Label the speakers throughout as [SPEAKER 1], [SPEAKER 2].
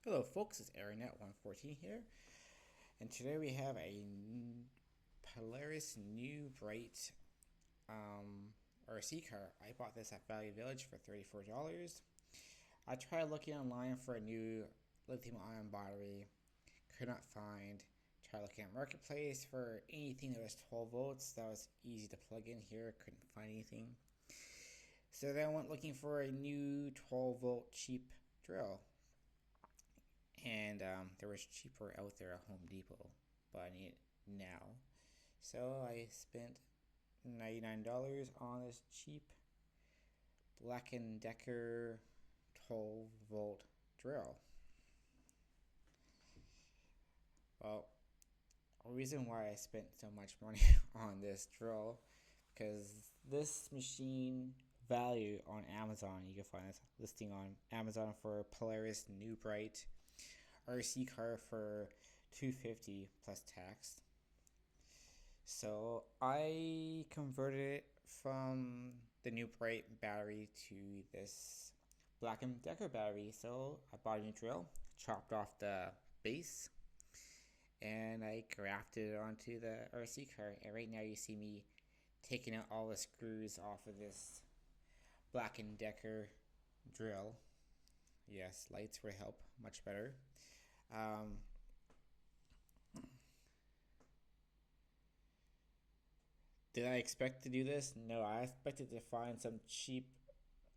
[SPEAKER 1] Hello folks, it's AaronNet114 here, and today we have a Polaris new bright RC car. I bought this at Value Village for $34. I tried looking online for a new lithium ion battery, could not find. Tried looking at Marketplace for anything that was 12 volts that was easy to plug in here, couldn't find anything. So then I went looking for a new 12 volt cheap drill. And there was cheaper out there at Home Depot, but I need it now. So I spent $99 on this cheap Black&Decker 12 volt drill. Well, the reason why I spent so much money on this drill, because this machine value on Amazon, you can find this listing on Amazon for Polaris New Bright RC car for $250 plus tax. So I converted it from the new bright battery to this Black&Decker battery. So I bought a new drill, chopped off the base, and I grafted it onto the RC car. And right now you see me taking out all the screws off of this Black&Decker drill. Yes, lights would help much better. Did I expect to do this? No, I expected to find some cheap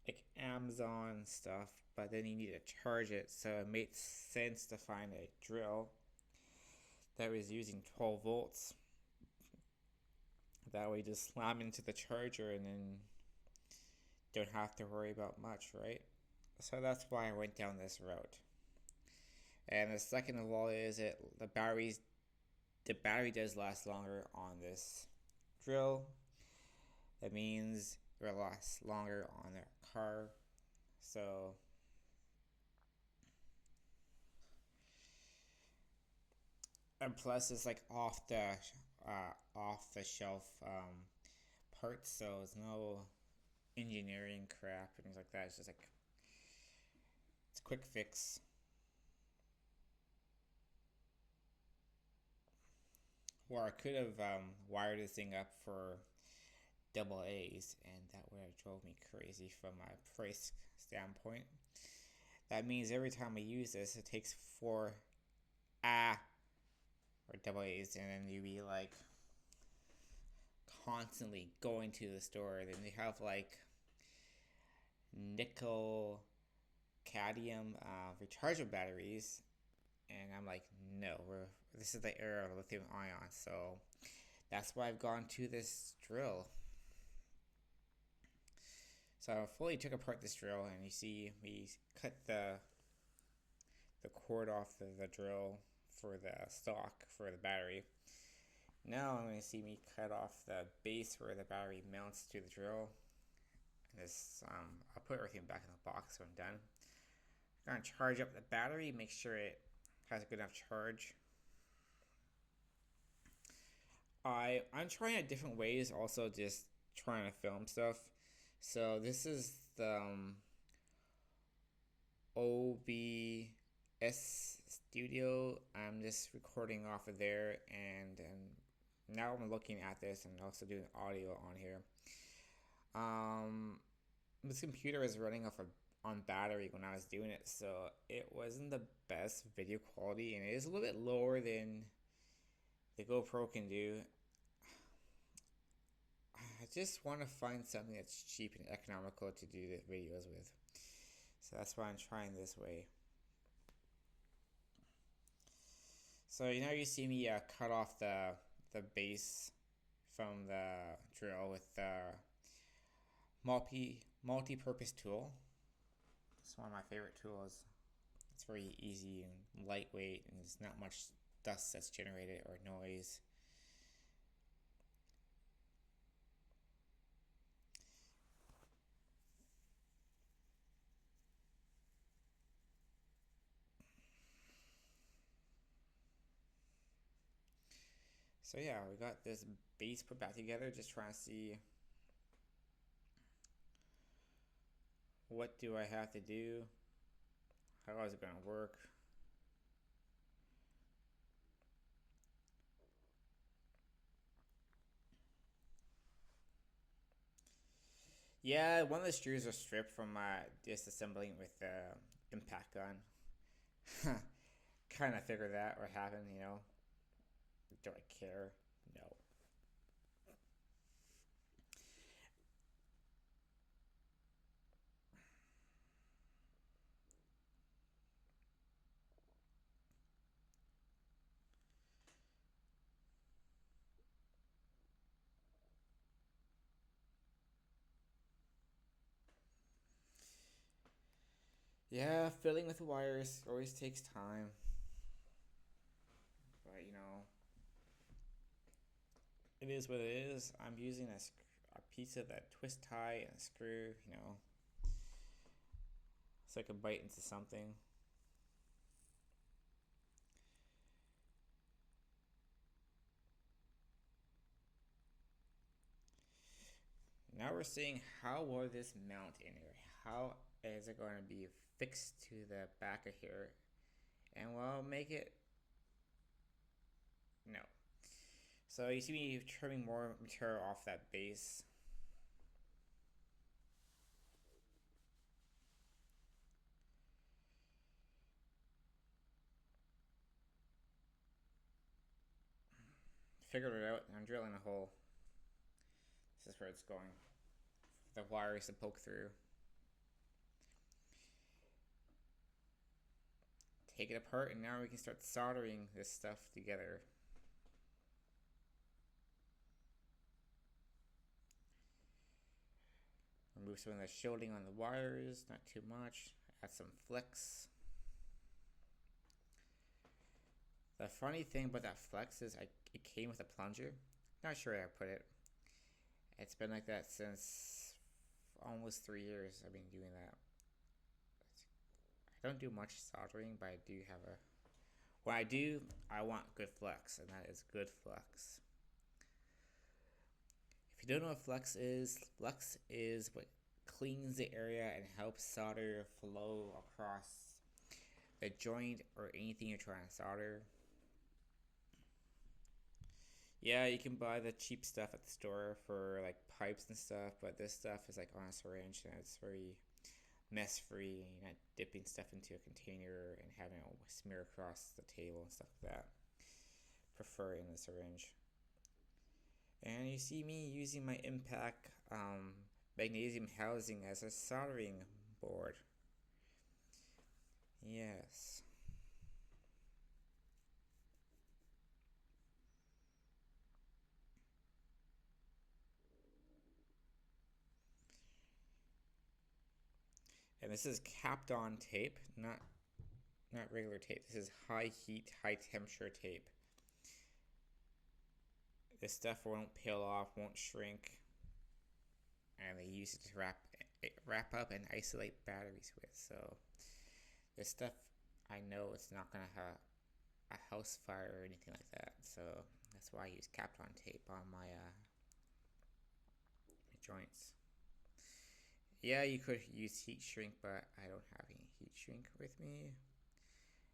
[SPEAKER 1] like Amazon stuff, but then you need to charge it, so it made sense to find a drill that was using 12 volts. That way you just slam into the charger and then don't have to worry about much, right? So that's why I went down this route. And the second of all is the battery does last longer on this drill. That means it will last longer on the car. So and plus it's like off the shelf parts, so it's no engineering crap and things like that. It's just like it's a quick fix. Or I could have wired this thing up for double A's, and that would have drove me crazy from my price standpoint. That means every time I use this, it takes 4 or double A's, and then you'd be like constantly going to the store. Then they have like nickel cadmium rechargeable batteries, and I'm like, no, this is the era of lithium ion. So that's why I've gone to this drill. So I fully took apart this drill, and you see we cut the cord off the drill for the stock for the battery. Now I'm going to see me cut off the base where the battery mounts to the drill. And this, I'll put everything back in the box when I'm done. I'm going to charge up the battery, make sure it has a good enough charge. I'm trying out different ways, also just trying to film stuff. So this is the OBS studio. I'm just recording off of there, and now I'm looking at this and also doing audio on here. This computer is running off on battery when I was doing it, so it wasn't the best video quality, and it is a little bit lower than the GoPro can do. I just want to find something that's cheap and economical to do the videos with, so that's why I'm trying this way. So now you see me cut off the base from the drill with the multi-purpose tool. It's one of my favorite tools. It's very easy and lightweight, and there's not much dust that's generated or noise. So yeah, we got this base put back together, just trying to see what do I have to do, how is it going to work. Yeah, one of the screws are stripped from disassembling with the impact gun. Kind of figured that what happened, you know. Do I care? No. Yeah, filling with wires always takes time. But, you know, it is what it is. I'm using a piece of that twist tie and a screw, you know, so I can bite into something. Now we're seeing how will this mount in here? How is it going to be fixed to the back of here? And we'll make it, no. So you see me trimming more material off that base. Figured it out. I'm drilling a hole. This is where it's going. The wires to poke through. Take it apart, and now we can start soldering this stuff together. Remove some of the shielding on the wires, not too much. Add some flex. The funny thing about that flex is it came with a plunger. Not sure where I put it. It's been like that since almost 3 years I've been doing that. I don't do much soldering, but I do have a... When I do, I want good flex, and that is good flex. If you don't know what flex is what cleans the area and helps solder flow across the joint or anything you're trying to solder. Yeah, you can buy the cheap stuff at the store for like pipes and stuff, but this stuff is like on a syringe and it's very mess free. You're not dipping stuff into a container and having it smear across the table and stuff like that. Prefer in the syringe. And you see me using my impact magnesium housing as a soldering board. Yes. And this is capped on tape, not regular tape. This is high heat, high temperature tape. This stuff won't peel off, won't shrink, and they use it to wrap up and isolate batteries with. So this stuff, I know it's not gonna have a house fire or anything like that. So that's why I use Kapton tape on my joints. Yeah, you could use heat shrink, but I don't have any heat shrink with me.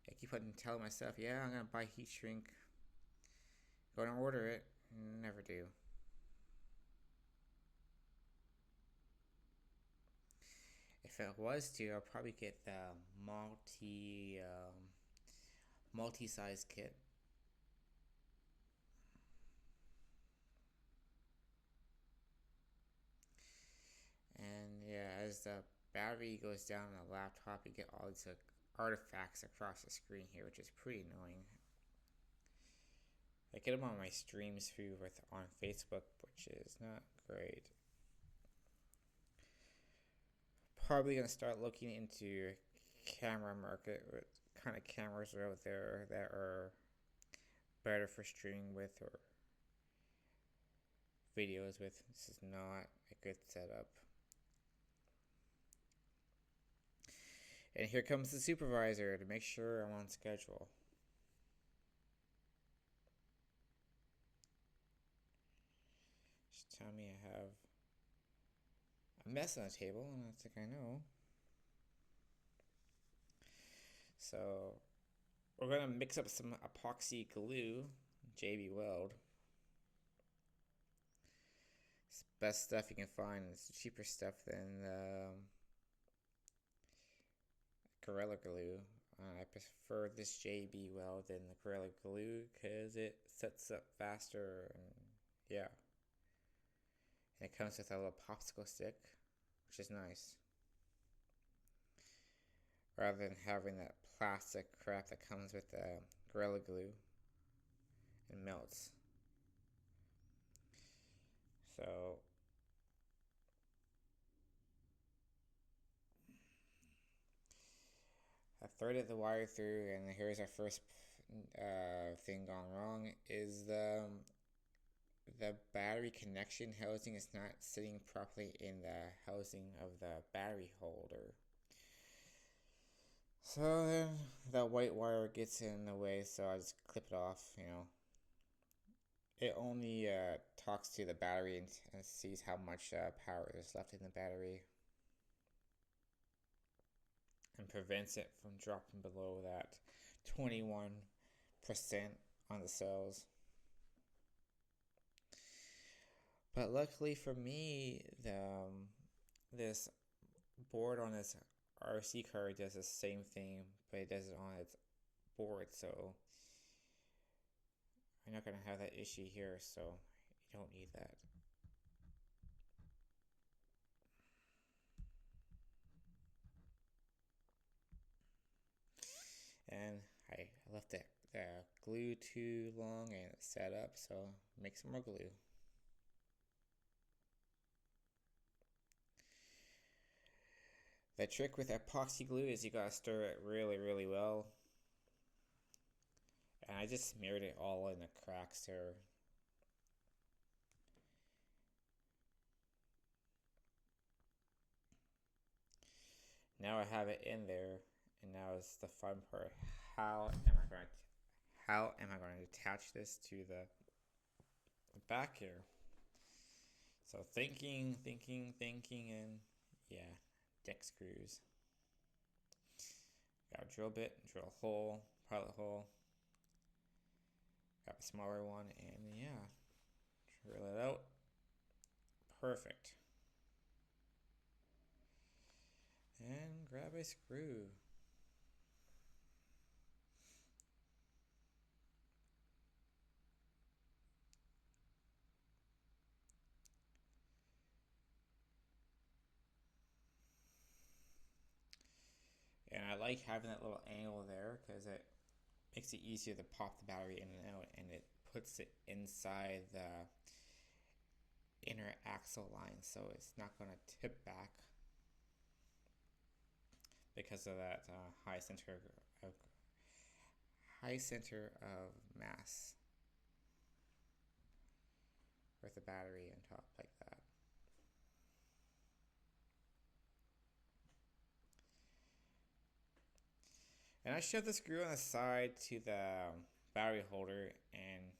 [SPEAKER 1] I keep on telling myself, yeah, I'm gonna buy heat shrink. Go and order it. Never do. If it was to, I'll probably get the multi-size kit. And yeah, as the battery goes down on the laptop, you get all these artifacts across the screen here, which is pretty annoying. I get them on my streams too on Facebook, which is not great. Probably gonna start looking into camera market. What kind of cameras are out there that are better for streaming with or videos with. This is not a good setup. And here comes the supervisor to make sure I'm on schedule. Just tell me I have a mess on the table, and I think I know. So we're gonna mix up some epoxy glue, JB Weld. It's the best stuff you can find. It's cheaper stuff than Gorilla Glue. I prefer this JB Weld than the Gorilla Glue because it sets up faster and yeah. And it comes with a little popsicle stick, which is nice. Rather than having that plastic crap that comes with the Gorilla Glue and melts. So I threaded the wire through, and here's our first thing gone wrong is the battery connection housing is not sitting properly in the housing of the battery holder. So then that white wire gets in the way, so I just clip it off, It only talks to the battery and sees how much power is left in the battery and prevents it from dropping below that 21% on the cells. But luckily for me, this board on this RC car does the same thing, but it does it on its board, so I'm not going to have that issue here, so you don't need that. And I left the glue too long and it's set up, so make some more glue. The trick with epoxy glue is you gotta stir it really, really well. And I just smeared it all in the cracks there. Now I have it in there, and now is the fun part. How am I going to attach this to the back here? So thinking, and yeah, deck screws. Got a drill bit, drill hole, pilot hole. Got a smaller one, and yeah, drill it out. Perfect. And grab a screw. And I like having that little angle there because it makes it easier to pop the battery in and out, and it puts it inside the inner axle line, so it's not going to tip back because of that high center of mass with the battery on top like that. And I shoved the screw on the side to the battery holder, and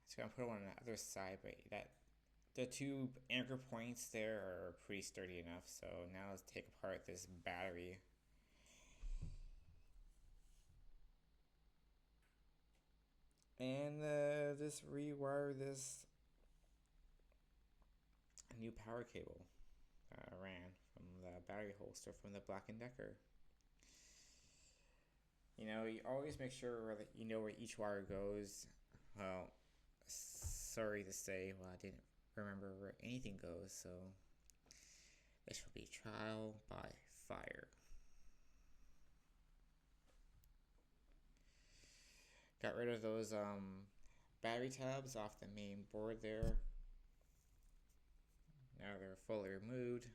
[SPEAKER 1] it's gonna put it on the other side, but the two anchor points there are pretty sturdy enough. So now let's take apart this battery. And just rewire this new power cable that I ran from the battery holster from the Black&Decker. You always make sure that you know where each wire goes. Well, sorry to say, I didn't remember where anything goes, so this will be trial by fire. Got rid of those battery tabs off the main board there. Now they're fully removed.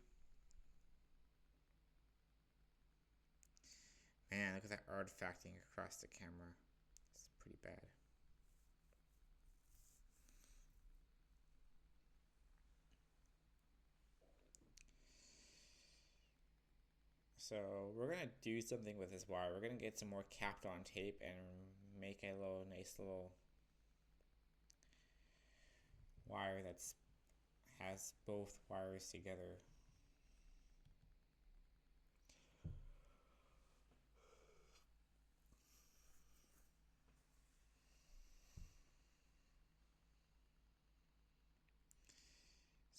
[SPEAKER 1] Man, look at that artifacting across the camera. It's pretty bad. So we're going to do something with this wire. We're going to get some more capped on tape and make a nice little wire that's has both wires together.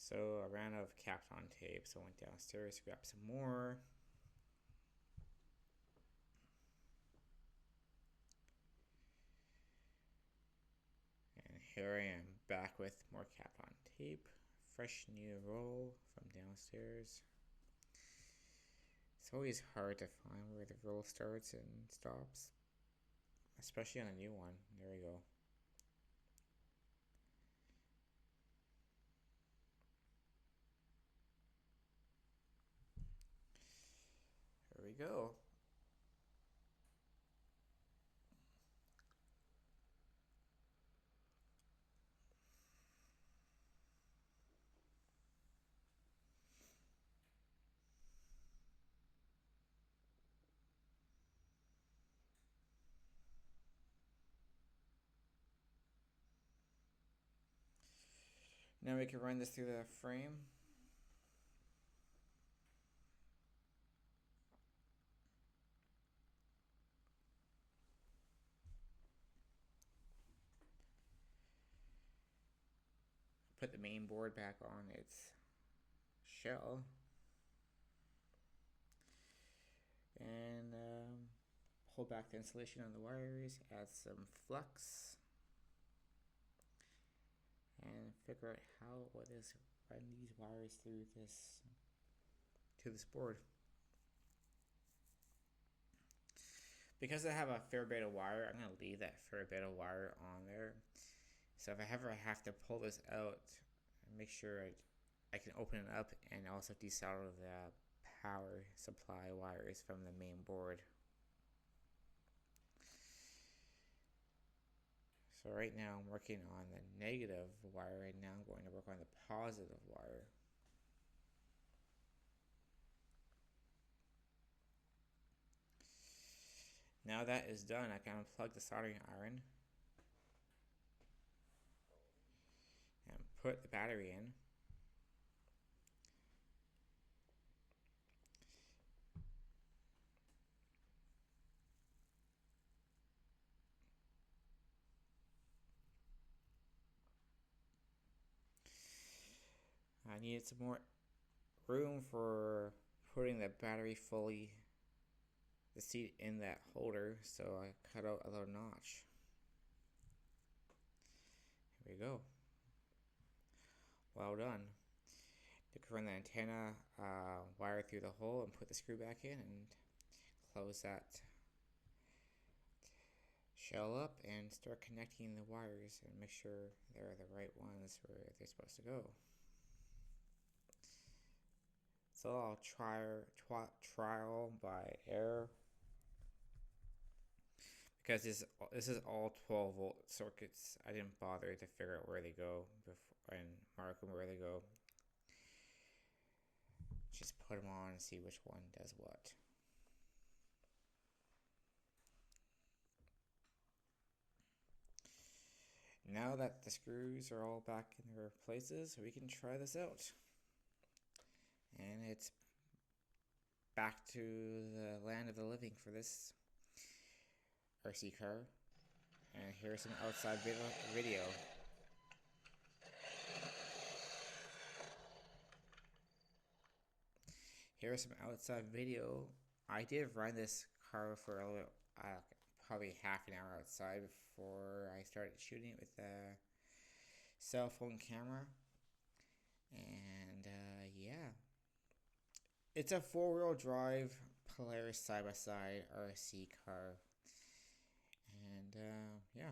[SPEAKER 1] So I ran out of Kapton tape, so I went downstairs to grab some more. And here I am back with more Kapton tape. Fresh new roll from downstairs. It's always hard to find where the roll starts and stops, especially on a new one. There we go. There we go. Now we can run this through the frame. Put the main board back on its shell. And pull back the insulation on the wires, add some flux, and figure out how what is run these wires through this to this board. Because I have a fair bit of wire, I'm gonna leave that fair bit of wire on there. So if I ever have to pull this out, make sure I can open it up and also desolder the power supply wires from the main board. So right now I'm working on the negative wire, and now I'm going to work on the positive wire. Now that is done, I can unplug the soldering iron and put the battery in. I needed some more room for putting the battery fully, the seat in that holder, so I cut out a little notch. Here we go. Well done. You can run the antenna wire through the hole and put the screw back in and close that shell up and start connecting the wires and make sure they're the right ones where they're supposed to go. So I'll trial by error, because this is all 12 volt circuits. I didn't bother to figure out where they go before and mark them where they go. Just put them on and see which one does what. Now that the screws are all back in their places, we can try this out. And it's back to the land of the living for this RC car. And here's some outside video. Here's some outside video. I did run this car for a little, probably half an hour outside before I started shooting it with a cell phone camera. And yeah, it's a 4-wheel drive Polaris side-by-side RC car. And yeah.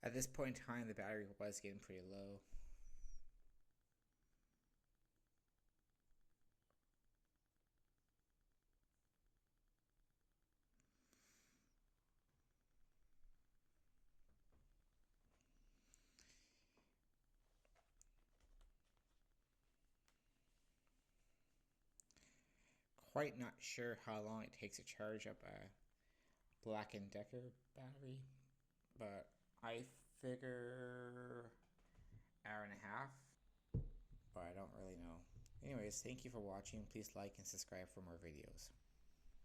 [SPEAKER 1] At this point in time, the battery was getting pretty low. quite not sure how long it takes to charge up a Black&Decker battery, but I figure hour and a half, but I don't really know. Anyways, thank you for watching. Please like and subscribe for more videos.